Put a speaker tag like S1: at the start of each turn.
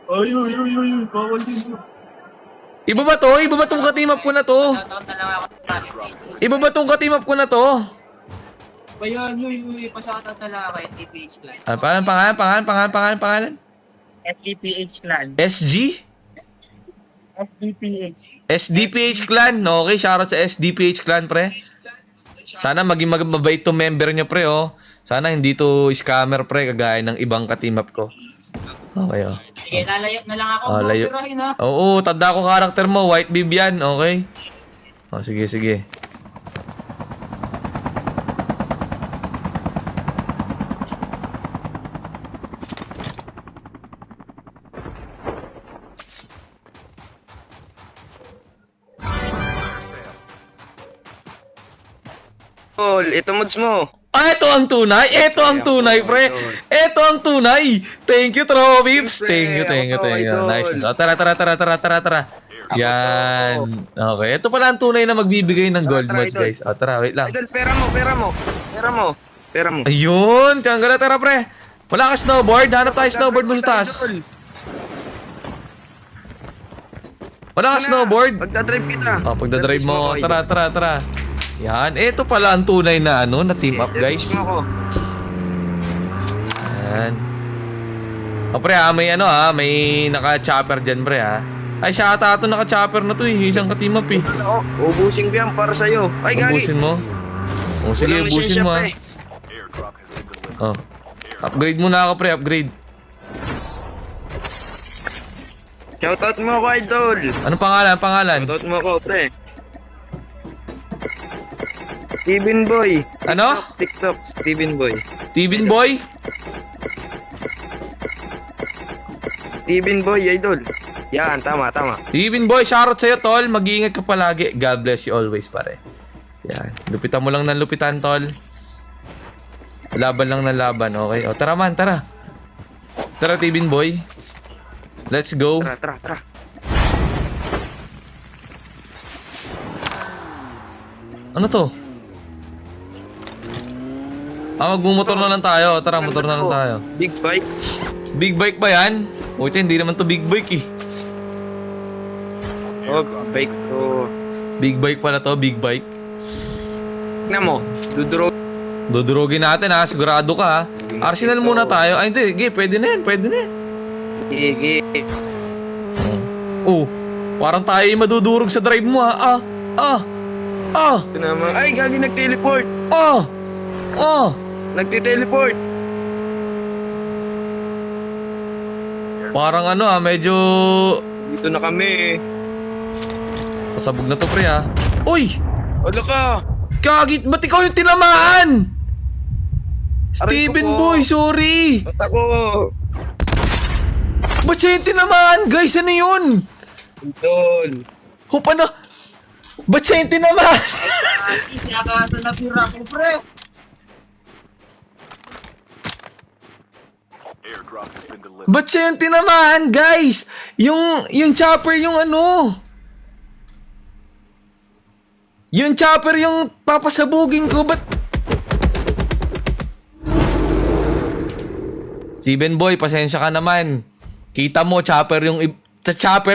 S1: Ay, ay, ay, ay, ay, bawal din.
S2: Iba ba to? Iba ba tong ka-team up ko na to?
S3: Shoutout na lang ako sa
S2: Iba ba tong ka-team up ko na to?
S1: Bayan, ay,
S3: Pa-shoutout na lang ako sa SDPH Clan.
S2: Ah, pangalan?
S3: SDPH Clan.
S2: SG?
S3: SDPH.
S2: SDPH Clan. Okay, shoutout sa SDPH Clan, pre. Sana maging mabait to member nyo, pre, oh. Sana hindi to scammer, pre, kagaya ng ibang ka-team up ko. Okay, oh.
S3: Sige, lalayo na lang ako.
S2: Layo.
S3: Buburahin, ha?
S2: Oo, tanda ko karakter mo. White Bibian, okay? Oh, sige, sige.
S4: Tol, ito mods mo.
S2: Ah, ito ang tunay. Ito ang tunay, pre. Ito ang tunay. Thank you, Trovips. Thank you. Nice. Oh, tara. Yan. Okay. Ito pala ang tunay na magbibigay ng gold mods, guys. Oh, tara, wait lang.
S4: Idol, pera mo.
S2: Ayun. Tiyangga, tara, pre. Wala ka snowboard. Hanap tayo snowboard mo sa taas. Wala ka snowboard.
S4: Pagdadrive kita.
S2: Oh, pagdadrive mo. Tara. Yan. Ito pala ang tunay na na team up, guys. Yan. O, pre, may may naka-chopper dyan, pre, ha. Ay, siya ata ito naka-chopper na to, eh. Isang ka-team up, eh.
S4: Ubusin ko yan para sa'yo. Ay, gagi.
S2: Ubusin mo? O, sige,
S4: Walang
S2: ubusin mo, ha.
S4: lisensya,
S2: Oh. Upgrade muna ako, pre. Upgrade.
S4: Shoutout mo ako, idol.
S2: Anong pangalan?
S4: Shoutout mo ako, pre. Steven Boy.
S2: Ano?
S4: TikTok, Steven Boy.
S2: Tibin Boy?
S4: Steven Boy, idol. Yan, tama.
S2: Tibin Boy, shoutout sa'yo, tol. Mag-iingat ka palagi. God bless you always, pare. Yan. Lupitan mo lang ng lupitan, tol. Laban lang ng laban, okay? O, tara man, tara. Tara, Tibin Boy. Let's go.
S4: Tara.
S2: Ano to? Magmumotor na lang tayo. Tara, motor na lang tayo.
S4: Big bike.
S2: Big bike ba yan? Uche, hindi naman to big bike, eh.
S4: Oh, bike to.
S2: Big bike pala to, big bike.
S4: Tignan mo, dudurog.
S2: Dudurugin natin, ha. Sigurado ka, ha. Arsenal muna tayo. Ay, hindi. Sige, pwede na yan.
S4: Gigi.
S2: Oh, parang tayo yung madudurog sa drive mo, ha.
S4: Ito naman. Ay, gagi nag-teleport. Nagti-teleport.
S2: Parang medyo
S4: Dito na kami.
S2: pasabog na to, pre, ha. Uy!
S4: Ano ka?
S2: Kagit, ba't ikaw yung tinamaan?
S4: Aray ko
S2: Steven
S4: po.
S2: Boy, sorry!
S4: Ba't ako?
S2: Ba't siya yung tinamaan? Guys, ano yun?
S4: Idol.
S2: Hupa na! Ba't siya yung tinamaan?
S3: Sinakasa na pira ko, pre.
S2: Ba't siya yung tinamaan, guys? Yung chopper yung Yung chopper yung papasabugin ko, ba't? Steven Boy, pasensya ka naman. Kita mo, chopper yung chopper